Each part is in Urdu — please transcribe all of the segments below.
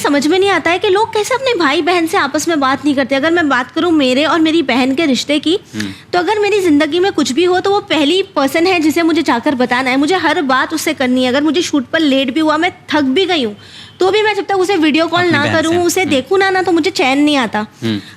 سمجھ میں نہیں آتا ہے کہ لوگ کیسے اپنے بھائی بہن سے آپس میں بات نہیں کرتے. اگر میں بات کروں میرے اور میری بہن کے رشتے کی, تو اگر میری زندگی میں کچھ بھی ہو تو وہ پہلی پرسن ہے جسے مجھے جا کر بتانا ہے. مجھے ہر بات اس سے کرنی ہے. اگر مجھے شوٹ پر لیٹ بھی ہوا, میں تھک بھی گئی ہوں, تو بھی میں جب تک اسے ویڈیو کال نہ کروں, اسے دیکھوں نہ تو مجھے چین نہیں آتا.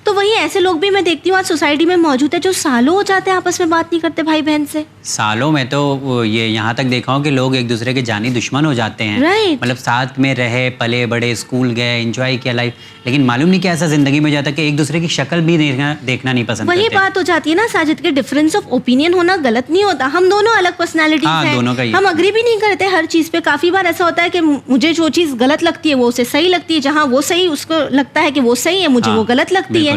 تو وہی ایسے لوگ بھی میں دیکھتی ہوں آج سوسائٹی میں موجود ہے جو سالوں ہو جاتے ہیں آپس میں بات نہیں کرتے بھائی بہن سے. سالوں میں تو یہ یہاں تک دیکھا ہوں کہ لوگ ایک دوسرے کے جانی دشمن ہو جاتے ہیں. مطلب ساتھ میں رہے, پلے بڑے, اسکول گئے, انجوائے کیا لائف, لیکن معلوم نہیں کہ ایسا زندگی میں جاتا کہ ایک دوسرے کی شکل بھی دیکھنا نہیں پسند کرتے. وہی بات ہو جاتی ہے نا ساجد, کے ڈفرینس آف اوپینین ہونا غلط نہیں ہوتا. ہم دونوں الگ پرسنالٹیز ہیں, ہم اگری بھی نہیں کرتے ہر چیز پہ. کافی بار ایسا ہوتا ہے کہ مجھے جو چیز غلط لگتی ہے وہ اسے صحیح لگتی ہے, جہاں وہ صحیح اس کو لگتا ہے کہ وہ صحیح ہے, مجھے وہ غلط لگتی ہے.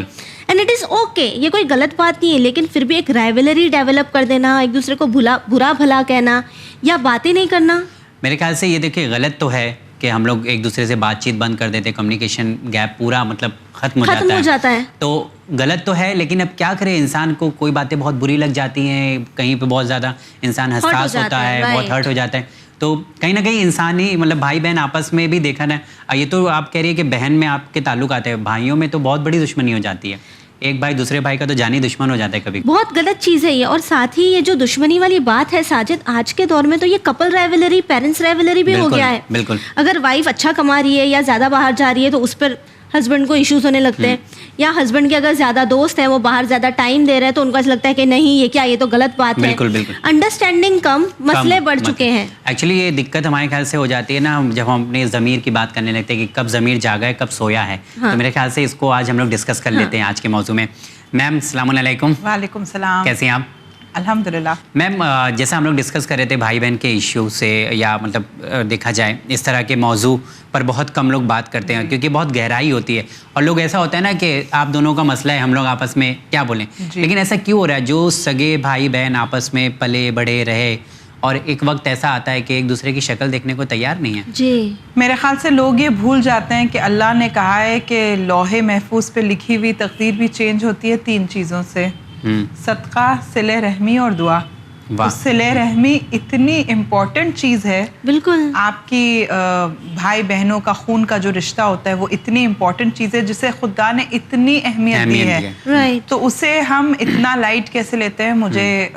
اینڈ اٹ از اوکے, یہ کوئی غلط بات نہیں ہے. لیکن پھر بھی ایک رائیولری ڈیولپ کر دینا, ایک دوسرے کو برا بھلا کہنا یا باتیں نہیں کرنا, میرے خیال سے یہ دیکھیں غلط تو ہے کہ ہم لوگ ایک دوسرے سے بات چیت بند کر دیتے, کمیونیکیشن گیپ پورا مطلب ختم ہو جاتا ہے. تو غلط تو ہے, لیکن اب کیا کرے, انسان کو کوئی باتیں بہت بری لگ جاتی ہیں, کہیں پہ بہت زیادہ انسان حساس ہوتا ہے, بہت ہرٹ ہو جاتا ہے. تو کہیں نہ کہیں انسانی مطلب بھائی بہن آپس میں بھی دیکھا نا, یہ تو آپ کہہ رہی ہے کہ بہن میں آپ کے تعلق آتے ہیں, بھائیوں میں تو بہت بڑی دشمنی ہو جاتی ہے. ایک بھائی دوسرے بھائی کا تو جانی دشمن ہو جاتا ہے کبھی. بہت غلط چیز ہے یہ. اور ساتھ ہی یہ جو دشمنی والی بات ہے ساجد, آج کے دور میں تو یہ کپل رائیولری, پیرنٹس رائیولری بھی ہو گیا ہے. بالکل. اگر وائف اچھا کما رہی ہے یا زیادہ باہر جا رہی ہے تو اس پر ہسبینڈ کو ایشوز ہونے لگتے ہیں, یا ہسبینڈ کے اگر زیادہ دوست ہیں وہ باہر زیادہ ٹائم دے رہے ہیں تو ان کو ایسا لگتا ہے کہ نہیں یہ کیا, یہ تو غلط بات ہے. بالکل. انڈرسٹینڈنگ کم, مسئلے بڑھ چکے ہیں. ایکچولی یہ دقت ہمارے خیال سے ہو جاتی ہے نا جب ہم اپنے ضمیر کی بات کرنے لگتے ہیں کہ کب ضمیر جاگا ہے, کب سویا ہے. تو میرے خیال سے اس کو آج ہم لوگ ڈسکس کر لیتے ہیں آج کے موضوع میں. میم السلام علیکم. وعلیکم السلام. کیسی ہیں آپ؟ الحمدللہ. میم جیسا ہم لوگ ڈسکس کر رہے تھے بھائی بہن کے ایشو سے, یا مطلب دیکھا جائے اس طرح کے موضوع پر بہت کم لوگ بات کرتے ہیں کیونکہ بہت گہرائی ہوتی ہے, اور لوگ ایسا ہوتا ہے نا کہ آپ دونوں کا مسئلہ ہے, ہم لوگ آپس میں کیا بولیں. لیکن ایسا کیوں ہو رہا ہے جو سگے بھائی بہن آپس میں پلے بڑے رہے اور ایک وقت ایسا آتا ہے کہ ایک دوسرے کی شکل دیکھنے کو تیار نہیں ہے؟ جی میرے خیال سے لوگ یہ بھول جاتے ہیں کہ اللہ نے کہا ہے کہ لوح محفوظ پہ لکھی ہوئی تقدیر بھی چینج ہوتی ہے 3 چیزوں سے, صدقہ, صلہ رحمی اور دعا. صلہ رحمی اتنی امپورٹنٹ چیز ہے. بالکل. آپ کی بھائی بہنوں کا خون کا جو رشتہ ہوتا ہے وہ اتنی امپورٹنٹ چیز ہے جسے خدا نے اتنی اہمیت دی ہے. تو اسے ہم اتنا لائٹ کیسے لیتے ہیں, مجھے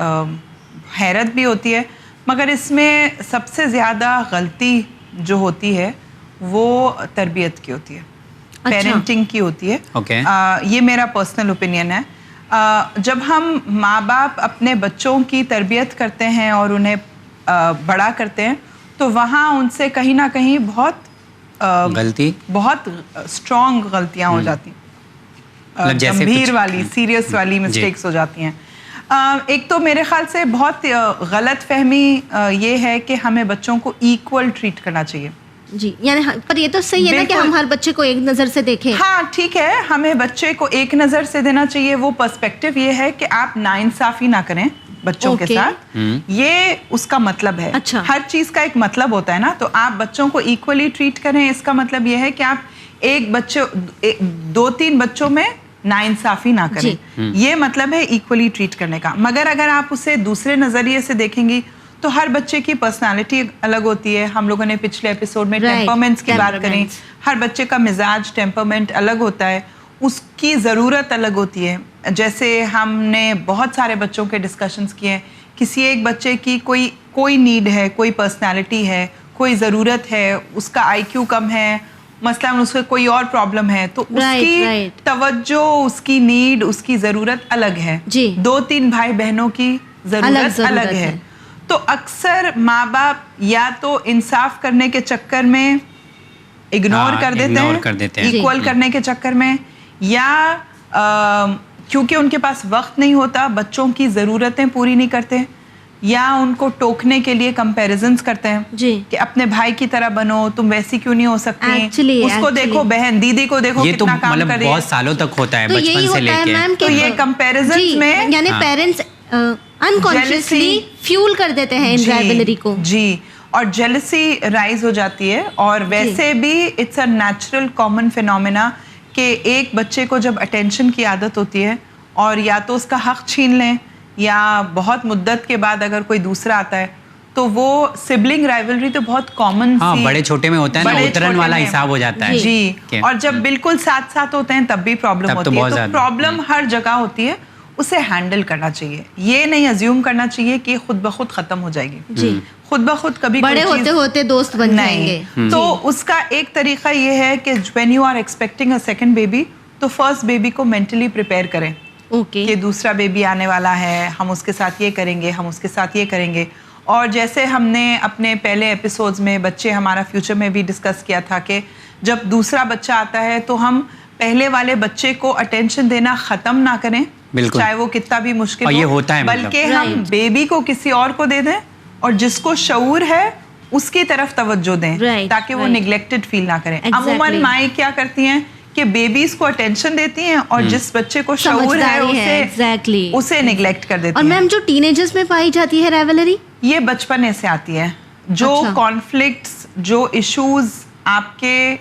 حیرت بھی ہوتی ہے. مگر اس میں سب سے زیادہ غلطی جو ہوتی ہے وہ تربیت کی ہوتی ہے, پیرنٹنگ کی ہوتی ہے. یہ میرا پرسنل اوپینین ہے. جب ہم ماں باپ اپنے بچوں کی تربیت کرتے ہیں اور انہیں بڑا کرتے ہیں تو وہاں ان سے کہیں نہ کہیں بہت اسٹرانگ غلطیاں ہو جاتی ہیں, گمبھیر والی, سیریس والی مسٹیکس ہو جاتی ہیں. ایک تو میرے خیال سے بہت غلط فہمی یہ ہے کہ ہمیں بچوں کو ایکول ٹریٹ کرنا چاہیے. جی یعنی پر یہ تو صحیح ہے نا کہ ہم ہر بچے کو ایک نظر سے دیکھیں. ہاں ٹھیک ہے, ہمیں بچے کو ایک نظر سے دینا چاہیے. وہ پرسپیکٹو یہ ہے کہ آپ ناانصافی نہ کریں بچوں کے ساتھ, یہ اس کا مطلب ہے. ہر چیز کا ایک مطلب ہوتا ہے نا, تو آپ بچوں کو ایکولی ٹریٹ کریں. اس کا مطلب یہ ہے کہ آپ ایک بچے 2-3 بچوں میں ناانصافی نہ کریں. یہ مطلب ہے ایکولی ٹریٹ کرنے کا. مگر اگر آپ اسے دوسرے نظریے سے دیکھیں گی تو ہر بچے کی پرسنالٹی الگ ہوتی ہے. ہم لوگوں نے پچھلے ایپیسوڈ میں ٹیمپرمنٹس کی بات کری. ہر بچے کا مزاج, ٹیمپرمنٹ الگ ہوتا ہے, اس کی ضرورت الگ ہوتی ہے. جیسے ہم نے بہت سارے بچوں کے ڈسکشنز کیے ہیں, کسی ایک بچے کی کوئی نیڈ ہے, کوئی پرسنالٹی ہے, کوئی ضرورت ہے, اس کا IQ کم ہے, مثلاً اس کو کوئی اور پرابلم ہے, تو اس کی توجہ, اس کی نیڈ, اس کی ضرورت الگ ہے. 2-3 بھائی بہنوں کی ضرورت الگ ہے. تو اکثر ماں باپ یا تو انصاف کرنے کے چکر میں اگنور کر دیتے ہیں, ایکول کرنے کے چکر میں, یا کیونکہ ان کے پاس وقت نہیں ہوتا بچوں کی ضرورتیں پوری نہیں کرتے, یا ان کو ٹوکنے کے لیے کمپیریزنز کرتے ہیں کہ اپنے بھائی کی طرح بنو, تم ویسی کیوں نہیں ہو سکتی, اس کو دیکھو, بہن دیدی کو دیکھو کتنا کام کر رہی ہے. بہت سالوں تک ہوتا ہے بچپن سے لے کے. تو یہ کمپیریزنز میں یعنی پیرنٹس انکانشیسلی فیول کر دیتے ہیں ان رائیولری کو. جی, اور جیلسی رائز ہو جاتی ہے. اور ویسے بھی it's a natural common phenomena کہ ایک بچے کو جب اٹینشن کی عادت ہوتی ہے اور یا تو اس کا حق چھین لیں, یا بہت مدت کے بعد اگر کوئی دوسرا آتا ہے تو وہ سبلنگ رائولری تو بہت کامن سی بڑے چھوٹے میں ہوتا ہے نا, اترن والا حساب ہو جاتا ہے جی, اور جب بالکل ساتھ ساتھ ہوتے ہیں تب بھی پرابلم ہوتی ہے. تو پرابلم ہر جگہ ہوتی ہے, اسے ہینڈل کرنا چاہیے. یہ نہیں ازیوم کرنا چاہیے کہ خود بخود ختم ہو جائے گی, خود بخود کبھی بڑے ہوتے ہوتے دوست بن جائیں گے. تو اس کا ایک طریقہ یہ ہے کہ when you are expecting a second baby تو فرسٹ بیبی کو مینٹلی پریپیئر کریں کہ دوسرا بیبی آنے والا ہے, ہم اس کے ساتھ یہ کریں گے, ہم اس کے ساتھ یہ کریں گے. اور جیسے ہم نے اپنے پہلے ایپیسوڈز میں بچے ہمارا فیوچر میں بھی ڈسکس کیا تھا کہ جب دوسرا بچہ آتا ہے تو ہم پہلے والے بچے کو اٹینشن دینا ختم نہ کریں, چاہے وہ کتنا بھی مشکل ہو, بلکہ ہم بیبی کو کسی اور کو دے دیں اور جس کو شعور ہے اس کی طرف توجہ دیں تاکہ وہ نیگلیکٹڈ فیل نہ کریں. عموماً مائیں کیا کرتی ہیں کہ بیبیز کو اٹینشن دیتی ہیں اور جس بچے کو شعور ہے اسے نیگلیکٹ کر دیتی ہیں. اور میم جو ٹین ایجرز میں پائی جاتی ہے رائولری, یہ بچپنے سے آتی ہے. جو کانفلکٹس, جو ایشوز آپ کے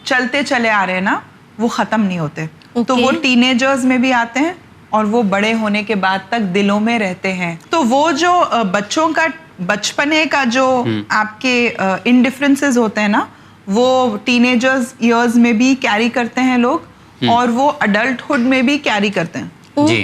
چلتے چلے آ رہے ہیں نا, وہ ختم نہیں ہوتے. تو وہ ٹین ایجرز میں بھی آتے ہیں اور وہ بڑے ہونے کے بعد تک دلوں میں رہتے ہیں. تو وہ جو بچوں کا بچپنے کا جو آپ کے انڈیفرنسز ہوتے ہیں نا, وہ ٹین ایجرز ایئرز میں بھی کیری کرتے ہیں لوگ, اور وہ اڈلٹہڈ میں بھی کیری کرتے ہیں.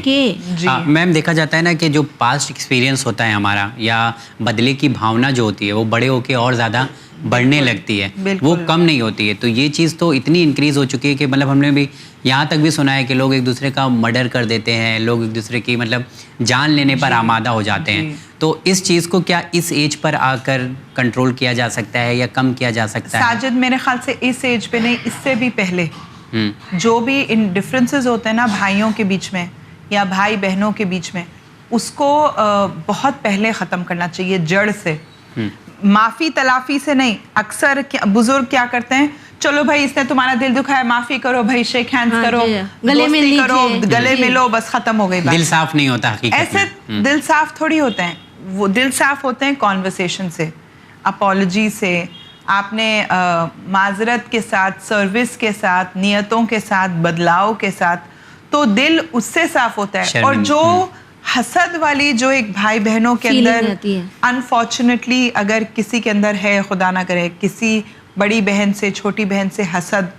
جی میم, دیکھا جاتا ہے نا کہ جو پاسٹ ایکسپیرینس ہوتا ہے ہمارا, یا بدلے کی بھاونا جو ہوتی ہے وہ بڑے ہو کے اور زیادہ بڑھنے لگتی ہے, وہ کم نہیں ہوتی ہے. تو یہ چیز تو اتنی انکریز ہو چکی ہے کہ مطلب ہم نے بھی یہاں تک بھی سنا ہے کہ لوگ ایک دوسرے کا مرڈر کر دیتے ہیں, لوگ ایک دوسرے کی مطلب جان لینے پر آمادہ ہو جاتے ہیں. تو اس چیز کو کیا اس ایج پر آ کر کنٹرول کیا جا سکتا ہے یا کم کیا جا سکتا ہے؟ ساجد, میرے خیال سے اس ایج پہ نہیں, اس سے بھی پہلے جو بھی ان ڈفرینسز ہوتے ہیں نا بھائیوں کے بیچ میں یا بھائی بہنوں کے بیچ میں, اس کو بہت پہلے ختم کرنا چاہیے جڑ سے. معافی تلافی سے نہیں. اکثر بزرگ کیا کرتے ہیں, چلو بھائی اس نے تمہارا دل دکھایا, معافی کرو بھائی, شیک ہینڈز کرو, دوستی کرو, گلے ملو, بس ختم ہو گئی بات. دل صاف نہیں ہوتا حقیقت میں. ایسے دل صاف تھوڑی ہوتے ہیں. وہ دل صاف ہوتے ہیں کانورسیشن سے, اپالوجی سے, آپ نے معذرت کے ساتھ, سروس کے ساتھ, نیتوں کے ساتھ, بدلاؤ کے ساتھ, تو دل اس سے صاف ہوتا ہے. اور جو حسد والی جو ایک بھائی بہنوں کے اندر انفارچونیٹلی اگر کسی کے اندر ہے, خدا نہ کرے, کسی بڑی بہن سے چھوٹی بہن سے حسد,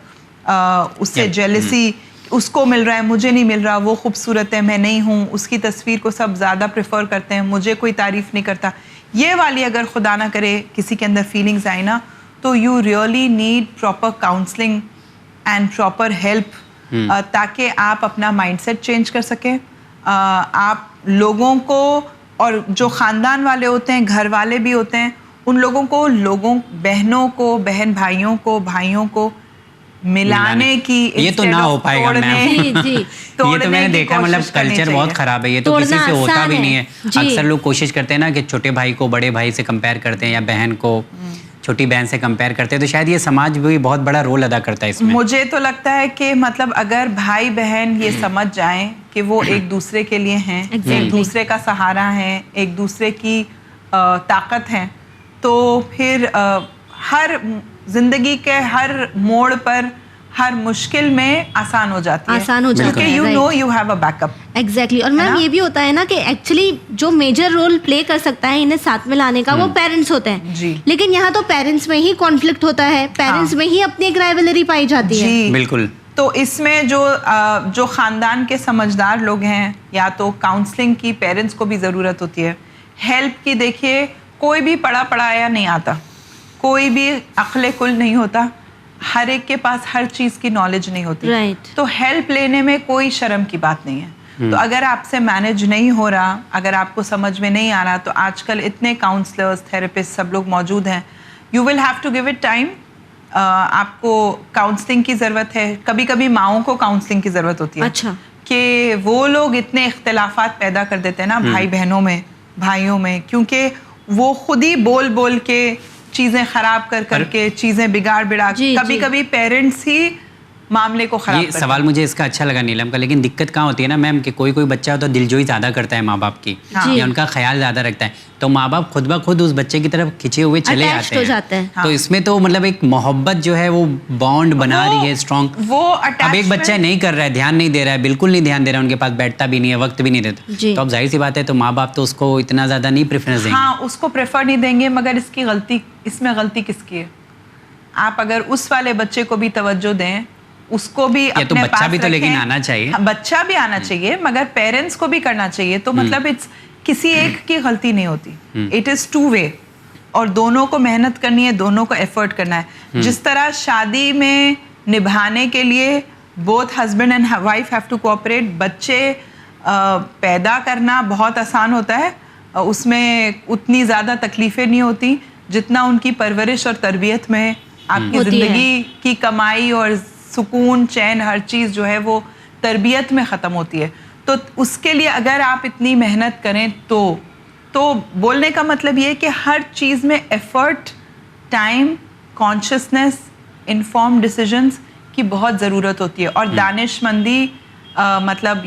اس سے جیلسی, اس کو مل رہا ہے مجھے نہیں مل رہا, وہ خوبصورت ہے میں نہیں ہوں, اس کی تصویر کو سب زیادہ پریفر کرتے ہیں, مجھے کوئی تعریف نہیں کرتا, یہ والی اگر خدا نہ کرے کسی کے اندر فیلنگز آئی نا, تو you really need proper counselling and proper help, تاکہ آپ اپنا مائنڈ سیٹ چینج کر سکیں. آپ لوگوں کو, اور جو خاندان والے ہوتے ہیں, گھر والے بھی ہوتے ہیں, ان لوگوں کو, بہنوں کو, بہن بھائیوں کو ملانے کی, یہ تو نہ ہو پائے گا میم. یہ تو میں نے دیکھا, مطلب کلچر بہت خراب ہے, یہ تو کسی سے ہوتا بھی نہیں ہے. اکثر لوگ کوشش کرتے ہیں نا کہ چھوٹے بھائی کو بڑے بھائی سے کمپیئر کرتے ہیں, یا بہن کو چھوٹی بہن سے کمپیئر کرتے ہیں, تو شاید یہ سماج بھی بہت بڑا رول ادا کرتا ہے اس میں. مجھے تو لگتا ہے کہ مطلب اگر بھائی بہن یہ سمجھ جائیں کہ وہ ایک دوسرے کے لیے ہیں, ایک دوسرے کا سہارا ہیں, ایک دوسرے کی طاقت ہیں, تو پھر ہر زندگی کے ہر موڑ پر, ہر مشکل میں آسان ہو جاتی ہے, کیونکہ you know you have a backup. Exactly. اور میم یہ بھی ہوتا ہے نا کہ ایکچولی جو میجر رول پلے کر سکتا ہے انہیں ساتھ میں لانے کا, وہ پیرنٹس ہوتے ہیں. لیکن یہاں تو پیرنٹس میں ہی کانفلکٹ ہوتا ہے, پیرنٹس میں ہی اپنی ایک رائولری پائی جاتی ہے. بالکل. تو اس میں جو خاندان کے سمجھدار لوگ ہیں, یا تو کاؤنسلنگ کی پیرنٹس کو بھی ضرورت ہوتی ہے, ہیلپ کی. دیکھیے کوئی بھی پڑھا پڑھایا نہیں آتا, کوئی بھی عقل کل نہیں ہوتا, ہر ایک کے پاس ہر چیز کی نالج نہیں ہوتی. تو ہیلپ لینے میں کوئی شرم کی بات نہیں ہے. تو اگر آپ سے مینج نہیں ہو رہا, اگر آپ کو سمجھ میں نہیں آ رہا, تو آج کل اتنے کاؤنسلرز, تھراپسٹ سب لوگ موجود ہیں. You will have to give it time. آپ کو کاؤنسلنگ کی ضرورت ہے. کبھی کبھی ماؤں کو کاؤنسلنگ کی ضرورت ہوتی ہے, کہ وہ لوگ اتنے اختلافات پیدا کر دیتے ہیں نا بھائی بہنوں میں, بھائیوں میں, کیونکہ وہ خود ہی بول کے چیزیں خراب کر کے چیزیں بگاڑ کے, کبھی کبھی پیرنٹس ہی معاملے کو خراب. یہ سوال مجھے اس کا اچھا لگا نیلم کا, لیکن دقت کہاں ہوتی ہے نا میم کہ کوئی بچہ ہو تو دلجوئی زیادہ کرتا ہے ماں باپ کی, یا ان کا خیال زیادہ رکھتا ہے, تو ماں باپ خود بخود اس بچے کی طرف کھینچے ہوئے چلے جاتے ہیں. تو اس میں تو مطلب ایک محبت جو ہے وہ بانڈ بنا رہی ہے اسٹرانگ. اب ایک بچہ نہیں کر رہا ہے, دھیان نہیں دے رہا ہے, بالکل نہیں دھیان دے رہا ہے, ان کے پاس بیٹھتا بھی نہیں ہے, وقت بھی نہیں دیتا, تو اب ظاہر سی بات ہے تو ماں باپ تو اس کو اتنا زیادہ نہیں پریفرنس دیں گے. ہاں اس کو پریفر نہیں دیں گے, مگر اس میں غلطی کس کی ہے؟ آپ اگر اس والے بچے کو بھی توجہ دیں, اس کو بھی اپنے پاس بچہ بھی تو لیکن آنا چاہیے, بچہ بھی آنا چاہیے, مگر پیرنٹس کو بھی کرنا چاہیے. تو مطلب کسی ایک کی غلطی نہیں ہوتی, اٹ از ٹو وے, اور دونوں کو محنت کرنی ہے, دونوں کو ایفرٹ کرنا ہے. جس طرح شادی میں نبھانے کے لیے both husband and wife have to cooperate. بچے پیدا کرنا بہت آسان ہوتا ہے, اس میں اتنی زیادہ تکلیفیں نہیں ہوتی جتنا ان کی پرورش اور تربیت میں آپ کی زندگی کی کمائی اور سکون چین ہر چیز جو ہے وہ تربیت میں ختم ہوتی ہے. تو اس کے لیے اگر آپ اتنی محنت کریں تو بولنے کا مطلب یہ کہ ہر چیز میں effort, time, consciousness, inform decisions کی بہت ضرورت ہوتی ہے, اور دانش مندی مطلب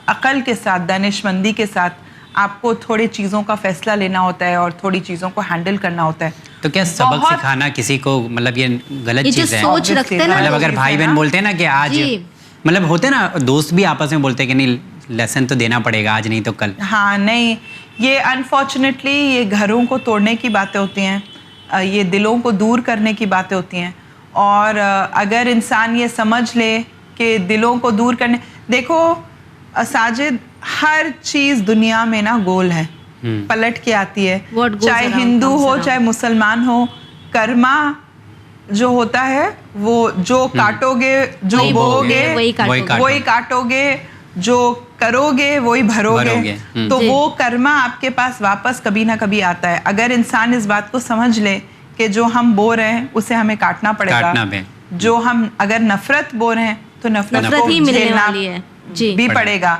عقل کے ساتھ, دانش مندی کے ساتھ آپ کو تھوڑی چیزوں کا فیصلہ لینا ہوتا ہے اور تھوڑی چیزوں کو ہینڈل کرنا ہوتا ہے. تو کیا سبق سکھانا کسی کو مطلب یہ غلط چیز ہے؟ مطلب اگر بھائی بہن بولتے ہیں نا کہ آج مطلب ہوتے ہیں نا دوست بھی آپس میں بولتے ہیں کہ نہیں لیسن تو دینا پڑے گا آج نہیں تو کل. ہاں نہیں, یہ انفارچونیٹلی یہ گھروں کو توڑنے کی باتیں ہوتی ہیں, یہ دلوں کو دور کرنے کی باتیں ہوتی ہیں. اور اگر انسان یہ سمجھ لے کہ دلوں کو دور کرنے, دیکھو ساجد ہر چیز دنیا میں نا گول ہے, پلٹ کے آتی ہے, چاہے ہندو ہو چاہے مسلمان ہو. کرما جو ہوتا ہے وہ جو کاٹو گے, جو بو گے وہی کاٹو گے, جو کرو گے وہی بھرو گے. تو وہ کرما آپ کے پاس واپس کبھی نہ کبھی آتا ہے. اگر انسان اس بات کو سمجھ لے کہ جو ہم بو رہے ہیں اسے ہمیں کاٹنا پڑے گا, جو ہم اگر نفرت بو رہے ہیں تو نفرت کو جھیلنا بھی پڑے گا.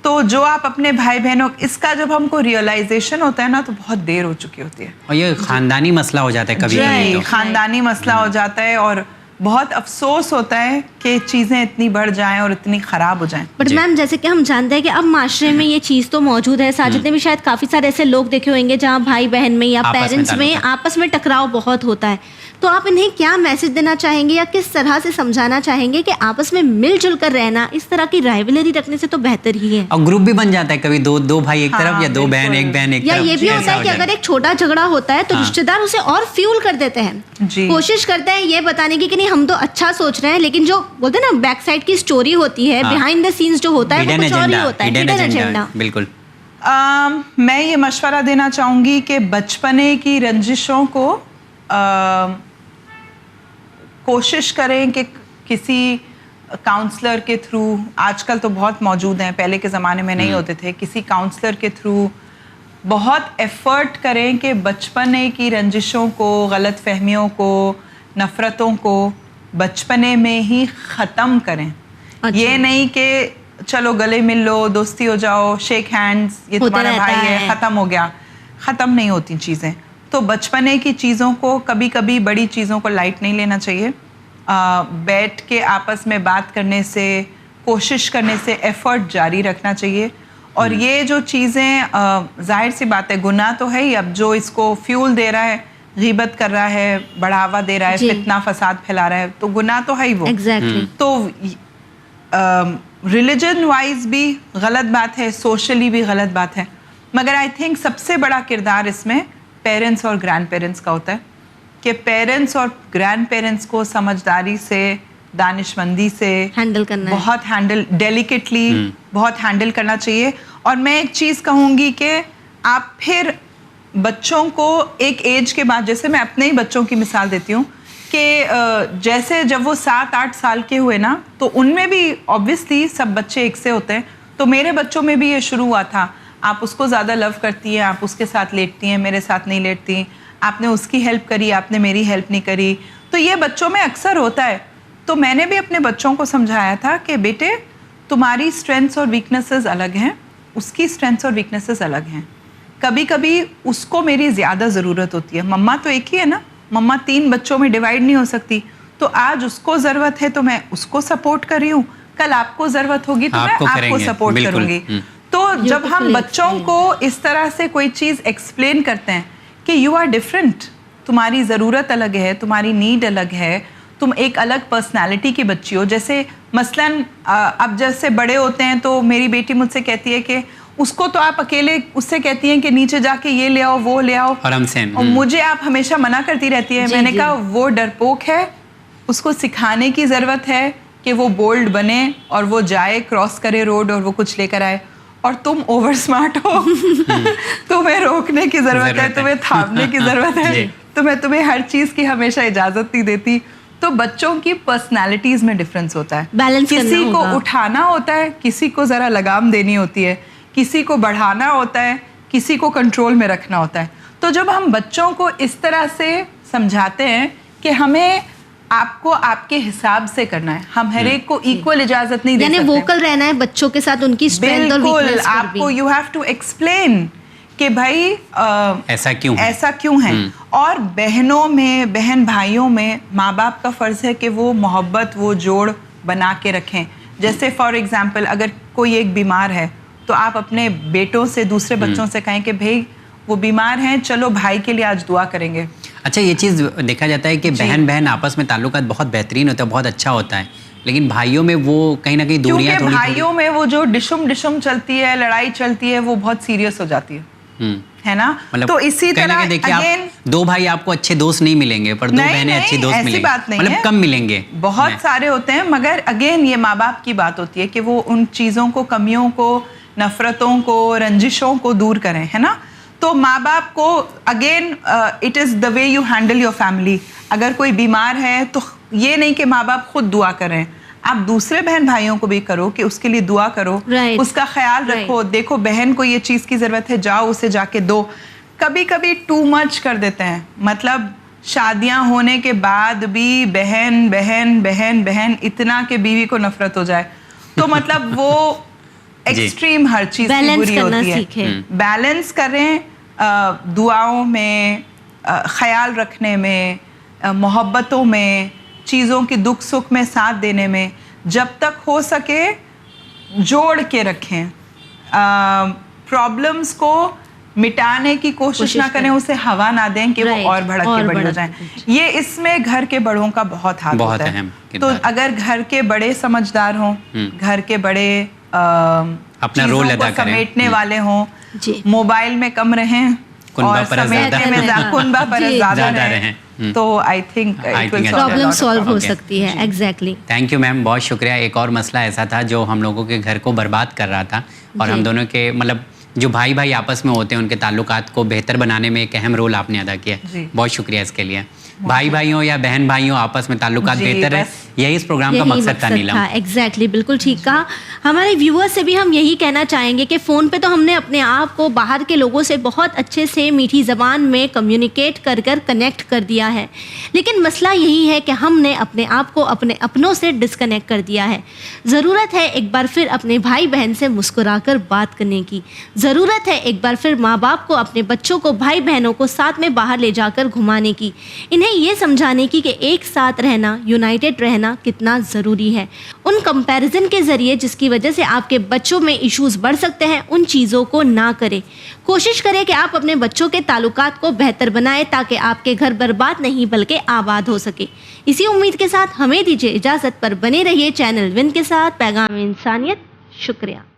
تو جو آپ اپنے بھائی بہنوں, اس کا جب ہم کو ریئلائزیشن ہوتا ہے نا تو بہت دیر ہو چکی ہوتی ہے, اور یہ خاندانی مسئلہ ہو جاتا ہے کبھی, خاندانی مسئلہ ہو جاتا ہے, اور بہت افسوس ہوتا ہے کہ چیزیں اتنی بڑھ جائیں اور اتنی خراب ہو جائیں. بٹ میم جیسے کہ ہم جانتے ہیں کہ اب معاشرے میں یہ چیز تو موجود ہے, ساجد نے بھی شاید کافی سارے ایسے لوگ دیکھے ہوئیں گے جہاں بھائی بہن میں یا پیرنٹس میں آپس میں ٹکراؤ بہت ہوتا ہے. تو آپ انہیں کیا میسج دینا چاہیں گے یا کس طرح سے سمجھانا چاہیں گے کہ آپس میں مل جل کر رہنا اس طرح کی رائیولری رکھنے سے تو بہتر ہی ہے. اور گروپ بھی بن جاتا ہے کبھی, دو بھائی ایک طرف یا دو بہن ایک طرف, یا یہ بھی ہوتا ہے کہ اگر ایک چھوٹا جھگڑا ہوتا ہے تو رشتے دار اسے اور فیول کر دیتے ہیں, کوشش کرتے ہیں یہ بتانے کی کہ نہیں ہم تو اچھا سوچ رہے ہیں, لیکن جو بولتے ہیں نا بیک سائڈ کی اسٹوری ہوتی ہے, بیہائنڈ دا سینس جو ہوتا ہے وہ کچھ اور ہی ہوتا ہے, ہڈن ایجنڈا. بالکل. میں یہ مشورہ دینا چاہوں گی کہ بچپنے کی رنجشوں کو کوشش کریں کہ کسی کاؤنسلر کے تھرو, آج کل تو بہت موجود ہیں, پہلے کے زمانے میں نہیں ہوتے تھے, کسی کاؤنسلر کے تھرو بہت ایفرٹ کریں کہ بچپنے کی رنجشوں کو, غلط فہمیوں کو, نفرتوں کو بچپنے میں ہی ختم کریں. یہ نہیں کہ چلو گلے مل لو, دوستی ہو جاؤ, شیک ہینڈز, یہ تمہارا بھائی ہے, ختم ہو گیا. ختم نہیں ہوتی چیزیں. تو بچپنے کی چیزوں کو, کبھی کبھی بڑی چیزوں کو لائٹ نہیں لینا چاہیے. بیٹھ کے آپس میں بات کرنے سے, کوشش کرنے سے ایفرٹ جاری رکھنا چاہیے. اور یہ جو چیزیں ظاہر سی بات ہے گناہ تو ہے ہی, اب جو اس کو فیول دے رہا ہے, غیبت کر رہا ہے, بڑھاوا دے رہا ہے, فتنہ فساد پھیلا رہا ہے, تو گناہ تو ہے ہی وہ. تو ریلیجن وائز بھی غلط بات ہے, سوشلی بھی غلط بات ہے. مگر آئی تھنک سب سے بڑا کردار اس میں پیرنٹس اور گرینڈ پیرنٹس کا ہوتا ہے کہ پیرنٹس اور گرینڈ پیرنٹس کو سمجھداری سے, دانش مندی سے ہینڈل کرنا, بہت ڈیلیکیٹلی بہت ہینڈل کرنا چاہیے. اور میں ایک چیز کہوں گی کہ آپ پھر بچوں کو ایک ایج کے بعد, جیسے میں اپنے ہی بچوں کی مثال دیتی ہوں کہ جیسے جب وہ 7-8 سال کے ہوئے نا, تو ان میں بھی آبویسلی سب بچے ایک سے ہوتے ہیں, تو میرے بچوں میں بھی یہ شروع ہوا تھا, آپ اس کو زیادہ لو کرتی ہیں, آپ اس کے ساتھ لیٹتی ہیں, میرے ساتھ نہیں لیٹتی, آپ نے اس کی ہیلپ کری, آپ نے میری ہیلپ نہیں کری. تو یہ بچوں میں اکثر ہوتا ہے. تو میں نے بھی اپنے بچوں کو سمجھایا تھا کہ بیٹے تمہاری اسٹرینتھس اور ویکنیسز الگ ہیں, اس کی اسٹرینتھس اور ویکنیسز الگ ہیں. کبھی کبھی اس کو میری زیادہ ضرورت ہوتی ہے. مما تو ایک ہی ہے نا, مما 3 بچوں میں ڈیوائڈ نہیں ہو سکتی, تو آج اس کو ضرورت ہے تو میں اس کو سپورٹ کر رہی ہوں, کل آپ کو ضرورت ہوگی تو میں آپ کو سپورٹ کروں گی. تو جب ہم بچوں کو اس طرح سے کوئی چیز ایکسپلین کرتے ہیں کہ یو آر ڈفرینٹ, تمہاری ضرورت الگ ہے, تمہاری نیڈ الگ ہے, تم ایک الگ پرسنالٹی کی بچی ہو. جیسے مثلاً اب جیسے بڑے ہوتے ہیں تو میری بیٹی مجھ سے کہتی ہے کہ اس کو تو آپ اکیلے اس سے کہتی ہیں کہ نیچے جا کے یہ لے آؤ وہ لے آؤ, اور مجھے آپ ہمیشہ منع کرتی رہتی ہے. میں نے کہا وہ ڈرپوک ہے, اس کو سکھانے کی ضرورت ہے کہ وہ بولڈ بنے اور وہ جائے کراس کرے روڈ اور وہ کچھ لے کر آئے. اور تم اوور اسمارٹ ہو, تمہیں روکنے کی ضرورت ہے, تمہیں تھامنے کی ضرورت ہے, تمہیں ہر چیز کی ہمیشہ اجازت نہیں دیتی. تو بچوں کی پرسنالٹیز میں ڈفرینس ہوتا ہے. کسی کو اٹھانا ہوتا ہے, کسی کو ذرا لگام دینی ہوتی ہے, کسی کو بڑھانا ہوتا ہے, کسی کو کنٹرول میں رکھنا ہوتا ہے. تو جب ہم بچوں کو اس طرح سے سمجھاتے ہیں کہ ہمیں آپ کو آپ کے حساب سے کرنا ہے, ہم ہر ایک کو ایکول اجازت نہیں دے سکتے. یعنی ووکل رہنا ہے بچوں کے ساتھ, ان کی اسٹرینتھ اور ویکنس پر بھی. آپ کو یو ہیو ٹو ایکسپلین کہ بھائی ایسا کیوں ہے. اور بہنوں میں, بہن بھائیوں میں ماں باپ کا فرض ہے کہ وہ محبت, وہ جوڑ بنا کے رکھیں. جیسے فار ایگزامپل اگر کوئی ایک بیمار ہے تو آپ اپنے بیٹوں سے, دوسرے بچوں سے کہیں کہ بھائی وہ بیمار ہیں, چلو بھائی کے لیے آج دعا کریں گے. اچھا, یہ چیز دیکھا جاتا ہے کہ بہن بہن آپس میں تعلقات بہت بہترین ہوتا ہے, بہت اچھا ہوتا ہے, لیکن بھائیوں میں وہ کہیں نہ کہیں دوریاں, کیونکہ بھائیوں میں وہ جو ڈشم چلتی ہے, لڑائی چلتی ہے, وہ بہت سیریس ہو جاتی ہے نا. تو اسی طرح اگین دو بھائی آپ کو اچھے دوست نہیں ملیں گے, پر دو بہنیں اچھی دوست ملیں گے, مطلب کم ملیں گے. بہت سارے ہوتے ہیں, مگر اگین یہ ماں باپ کی بات ہوتی ہے کہ وہ ان چیزوں کو, کمیوں کو, نفرتوں کو, رنجشوں کو دور کریں, ہے نا. تو ماں باپ کو again it is the way you handle your family. اگر کوئی بیمار ہے تو یہ نہیں کہ ماں باپ خود دعا کریں, آپ دوسرے بہن بھائیوں کو بھی کرو کہ اس کے لیے دعا کرو, اس کا خیال رکھو. دیکھو بہن کو یہ چیز کی ضرورت ہے, جاؤ اسے جا کے دو. کبھی کبھی ٹو مچ کر دیتے ہیں, مطلب شادیاں ہونے کے بعد بھی بہن بہن بہن بہن اتنا کہ بیوی کو نفرت ہو جائے. تو مطلب وہ ایکسٹریم ہر چیز کی بری ہوتی ہے. بیلنس کریں, دعاؤں میں, خیال رکھنے میں, محبتوں میں, چیزوں کی دکھ سکھ میں ساتھ دینے میں, جب تک ہو سکے جوڑ کے رکھیں. پرابلمس کو مٹانے کی کوشش نہ کریں, اسے ہوا نہ دیں کہ وہ اور بھڑک کے بڑی ہو جائیں. یہ اس میں گھر کے بڑوں کا بہت ہاتھ ہوتا ہے. تو اگر گھر کے بڑے سمجھدار ہوں, گھر کے بڑے اپنا رول ادا کریں, سمیٹنے والے ہوں, موبائل میں کم رہیں اور سمیٹنے میں کنبہ پر زیادہ رہیں, تو آئی تھنک پرابلم سالو ہو سکتی ہے. ایگزیکٹلی. تھینک یو میم, بہت شکریہ. ایک اور مسئلہ ایسا تھا جو ہم لوگوں کے گھر کو برباد کر رہا تھا, اور ہم دونوں کے مطلب جو بھائی آپس میں ہوتے ہیں ان کے تعلقات کو بہتر بنانے میں ایک اہم رول آپ نے ادا کیا. بہت شکریہ اس کے لیے. بھائی بھائیوں یا بہن بھائیوں آپس میں تعلقات بہتر ہے, یہی اس پروگرام کا مقصد تھا. نیلم, ایگزیکٹلی, بالکل ٹھیک کہا. ہمارے ویورز سے بھی ہم یہی کہنا چاہیں گے کہ فون پہ تو ہم نے اپنے آپ کو باہر کے لوگوں سے بہت اچھے سے میٹھی زبان میں کمیونیکیٹ کر کنیکٹ کر دیا ہے, لیکن مسئلہ یہی ہے کہ ہم نے اپنے آپ کو اپنے اپنوں سے ڈسکنیکٹ کر دیا ہے. ضرورت ہے ایک بار پھر اپنے بھائی بہن سے مسکرا کر بات کرنے کی. ضرورت ہے ایک بار پھر ماں باپ کو اپنے بچوں کو, بھائی بہنوں کو ساتھ میں باہر لے جا کر گھمانے کی, انہیں یہ سمجھانے کی کہ ایک ساتھ رہنا, یونائٹڈ رہنا کتنا ضروری ہے. ان کمپیریزن کے ذریعے جس کی وجہ سے آپ کے بچوں میں ایشوز بڑھ سکتے ہیں, ان چیزوں کو نہ کریں. کوشش کریں کہ آپ اپنے بچوں کے تعلقات کو بہتر بنائیں تاکہ آپ کے گھر برباد نہیں بلکہ آباد ہو سکے. اسی امید کے ساتھ ہمیں دیجیے اجازت, پر بنے رہیے چینل ون کے ساتھ, پیغام انسانیت. شکریہ.